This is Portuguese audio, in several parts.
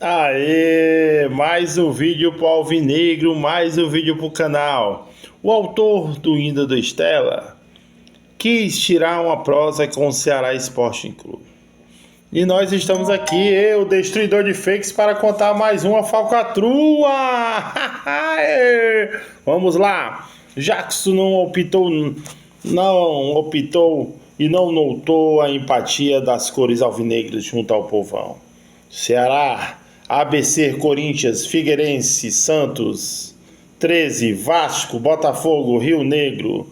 Aê! Mais um vídeo pro Alvinegro, mais um vídeo pro canal. O autor do Hino do Estela quis tirar uma prosa com o Ceará Sporting Clube. E nós estamos aqui, eu, Destruidor de Fakes, para contar mais uma falcatrua! Vamos lá! Jackson não optou e não notou a empatia das cores alvinegras junto ao povão. Ceará, ABC, Corinthians, Figueirense, Santos, 13, Vasco, Botafogo, Rio Negro.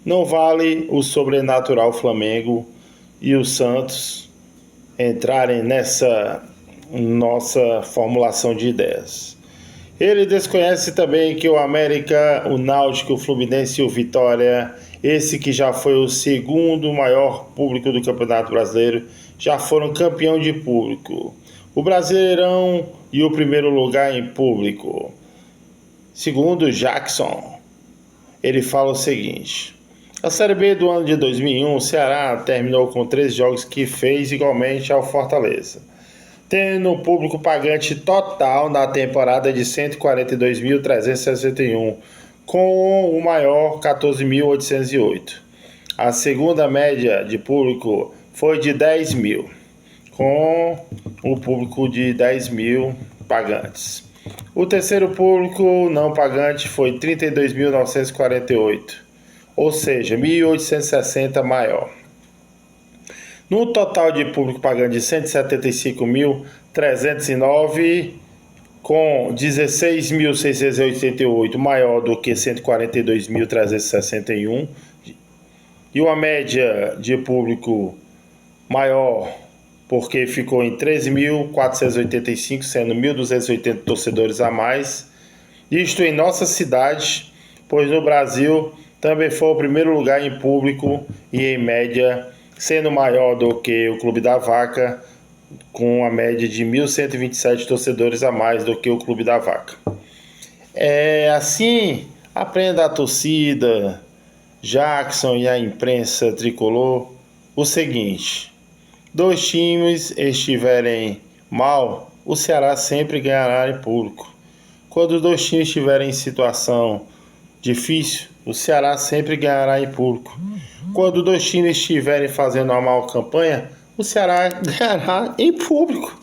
Não vale o sobrenatural Flamengo e o Santos entrarem nessa nossa formulação de ideias. Ele desconhece também que o América, o Náutico, o Fluminense e o Vitória, esse que já foi o segundo maior público do Campeonato Brasileiro, já foram campeão de público. O Brasileirão e o primeiro lugar em público. Segundo Jackson, ele fala o seguinte: a Série B do ano de 2001, o Ceará terminou com 13 jogos que fez igualmente ao Fortaleza, tendo um público pagante total na temporada de 142.361, com o maior 14.808. A segunda média de público foi de 10 mil, com o público de 10 mil pagantes. O terceiro público não pagante foi 32.948, ou seja, 1.860 maior. No total de público pagante de 175.309, com 16.688 maior do que 142.361, e uma média de público maior porque ficou em 13.485, sendo 1.280 torcedores a mais. Isto em nossa cidade, pois no Brasil também foi o primeiro lugar em público e em média, sendo maior do que o Clube da Vaca, com a média de 1.127 torcedores a mais do que o Clube da Vaca. Assim, aprenda a torcida, Jackson e a imprensa tricolor, o seguinte: dois times estiverem mal, o Ceará sempre ganhará em público. Quando os dois times estiverem em situação difícil, o Ceará sempre ganhará em público. Quando os dois times estiverem fazendo uma má campanha, o Ceará ganhará em público.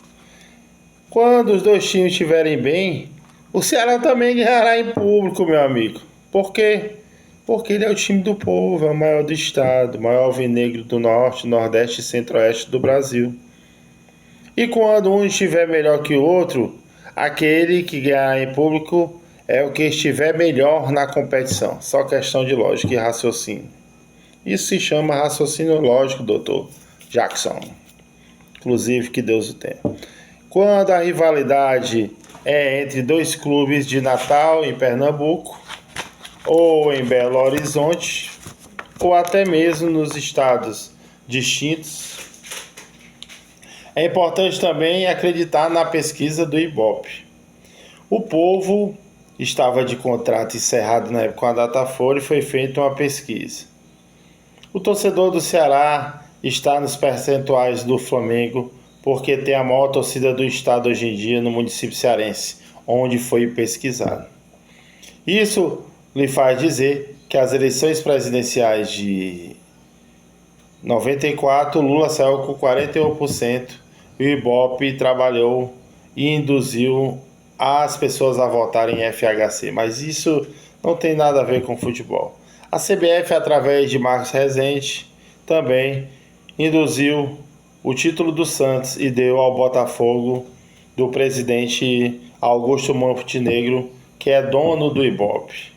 Quando os dois times estiverem bem, o Ceará também ganhará em público, meu amigo. Por quê? Porque ele é o time do povo, é o maior do estado, o maior alvinegro do norte, nordeste e centro-oeste do Brasil. E quando um estiver melhor que o outro, aquele que ganhar em público é o que estiver melhor na competição. Só questão de lógica e raciocínio. Isso se chama raciocínio lógico, doutor Jackson. Inclusive, que Deus o tenha. Quando a rivalidade é entre dois clubes de Natal, em Pernambuco, ou em Belo Horizonte, ou até mesmo nos estados distintos, é importante também acreditar na pesquisa do Ibope. O povo estava de contrato encerrado na época com a Datafolha e foi feita uma pesquisa. O torcedor do Ceará está nos percentuais do Flamengo porque tem a maior torcida do estado hoje em dia no município cearense, onde foi pesquisado. Isso lhe faz dizer que as eleições presidenciais de 94, Lula saiu com 41%, e o Ibope trabalhou e induziu as pessoas a votarem em FHC. Mas isso não tem nada a ver com futebol. A CBF, através de Marcos Rezende, também induziu o título do Santos e deu ao Botafogo do presidente Augusto Montenegro, que é dono do Ibope.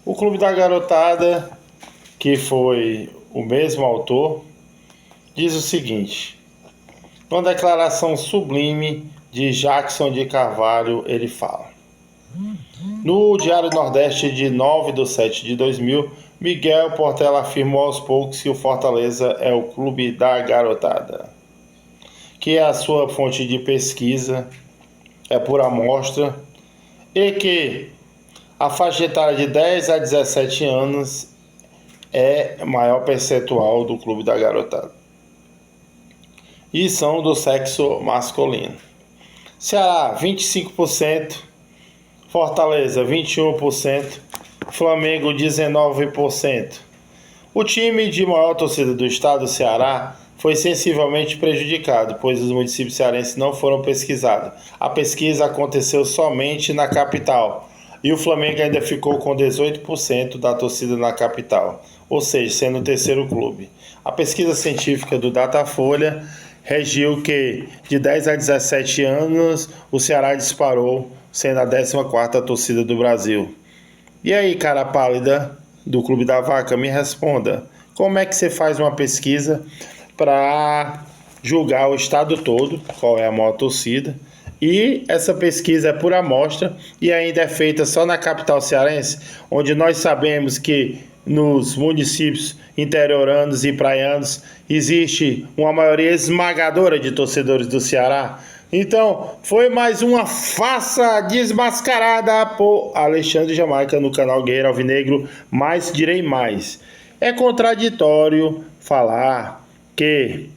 O Clube da Garotada, que foi o mesmo autor, diz o seguinte: uma declaração sublime de Jackson de Carvalho, ele fala: no Diário Nordeste de 9/7/2000, Miguel Portela afirmou aos poucos que o Fortaleza é o Clube da Garotada, que é a sua fonte de pesquisa, é por amostra, e que a faixa etária de 10 a 17 anos é o maior percentual do Clube da Garotada. E são do sexo masculino. Ceará 25%, Fortaleza 21%, Flamengo 19%. O time de maior torcida do estado do Ceará foi sensivelmente prejudicado, pois os municípios cearenses não foram pesquisados. A pesquisa aconteceu somente na capital e o Flamengo ainda ficou com 18% da torcida na capital, ou seja, sendo o terceiro clube. A pesquisa científica do Datafolha regiu que de 10 a 17 anos o Ceará disparou, sendo a 14ª torcida do Brasil. E aí, cara pálida do Clube da Vaca, me responda, como é que você faz uma pesquisa para julgar o estado todo, qual é a maior torcida, e essa pesquisa é por amostra e ainda é feita só na capital cearense, onde nós sabemos que nos municípios interioranos e praianos existe uma maioria esmagadora de torcedores do Ceará. Então, foi mais uma farsa desmascarada por Alexandre Jamaica no canal Guerreiro Alvinegro, mas direi mais. É contraditório falar que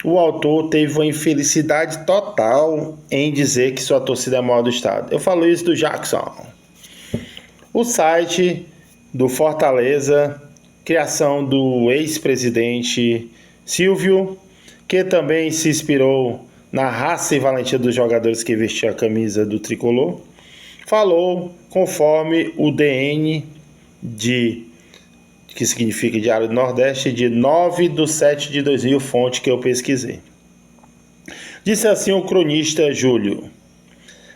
o autor teve uma infelicidade total em dizer que sua torcida é a maior do estado. Eu falo isso do Jackson. O site do Fortaleza, criação do ex-presidente Silvio, que também se inspirou na raça e valentia dos jogadores que vestiam a camisa do tricolor, falou conforme o DN que significa Diário do Nordeste, de 9/7/2000, fonte que eu pesquisei. Disse assim o cronista Júlio: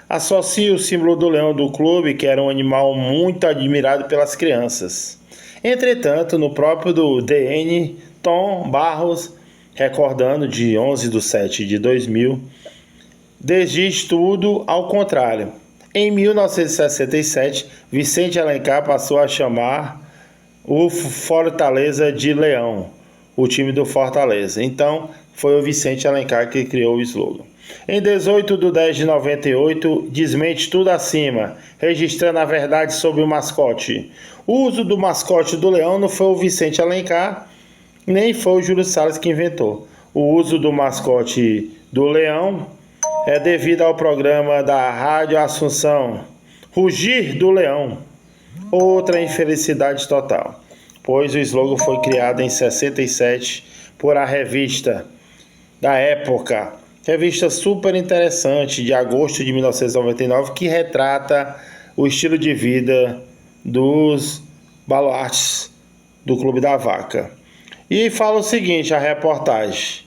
associa o símbolo do leão do clube, que era um animal muito admirado pelas crianças. Entretanto, no próprio do DN, Tom Barros, recordando de 11/7/2000, diz tudo ao contrário. Em 1967, Vicente Alencar passou a chamar o Fortaleza de Leão, o time do Fortaleza. Então, foi o Vicente Alencar que criou o slogan. Em 18/10/98, desmente tudo acima, registrando a verdade sobre o mascote. O uso do mascote do leão não foi o Vicente Alencar, nem foi o Júlio Salles que inventou. O uso do mascote do leão é devido ao programa da Rádio Assunção, Rugir do Leão. Outra infelicidade total, pois o slogan foi criado em 67 por a revista da época, revista super interessante, de agosto de 1999, que retrata o estilo de vida dos baluartes do Clube da Vaca. E fala o seguinte, a reportagem: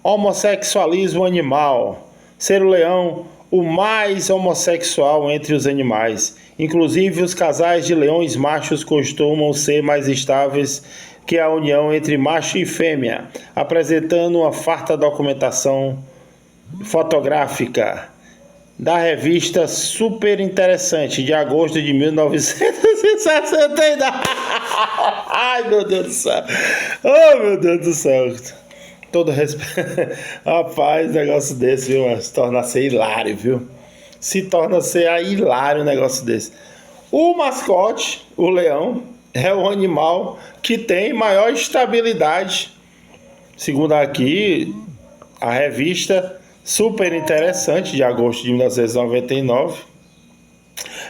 homossexualismo animal, ser o leão o mais homossexual entre os animais. Inclusive, os casais de leões machos costumam ser mais estáveis que a união entre macho e fêmea, apresentando uma farta documentação fotográfica da revista super interessante de agosto de 1969. Ai, meu Deus do céu. Oh, meu Deus do céu. Todo respeito. Rapaz, negócio desse, viu? Se torna ser hilário, viu? Se torna ser hilário um negócio desse. O mascote, o leão, é o animal que tem maior estabilidade, segundo aqui a revista super interessante de agosto de 1999,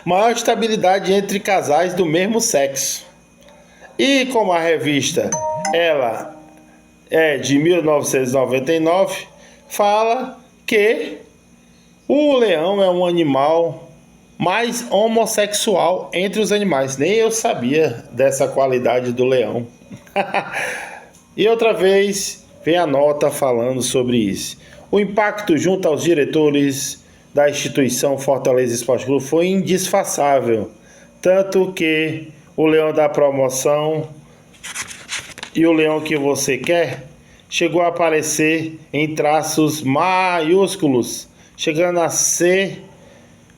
maior estabilidade entre casais do mesmo sexo. E como a revista ela é de 1999, fala que o leão é um animal mais homossexual entre os animais. Nem eu sabia dessa qualidade do leão. E outra vez vem a nota falando sobre isso. O impacto junto aos diretores da instituição Fortaleza Esporte Clube foi indisfaçável, tanto que o leão da promoção e o leão que você quer chegou a aparecer em traços maiúsculos, chegando a ser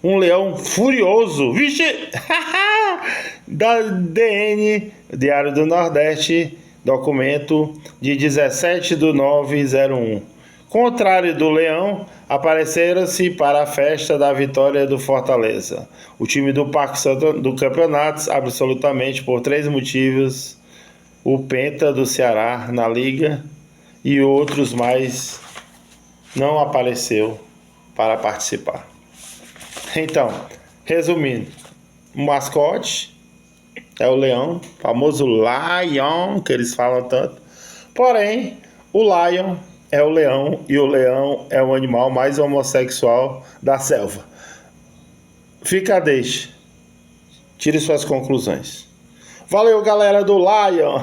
um leão furioso, vixe, da DN, Diário do Nordeste, documento de 17/9/01. Contrário do leão, apareceram-se para a festa da vitória do Fortaleza. O time do Parque Santo do campeonato, absolutamente por 3 motivos: o Penta do Ceará na liga e outros mais, não apareceu para participar. Então, resumindo, o mascote é o leão, famoso lion, que eles falam tanto. Porém, o lion é o leão e o leão é o animal mais homossexual da selva. Fica a deixa. Tire suas conclusões. Valeu, galera do Lion!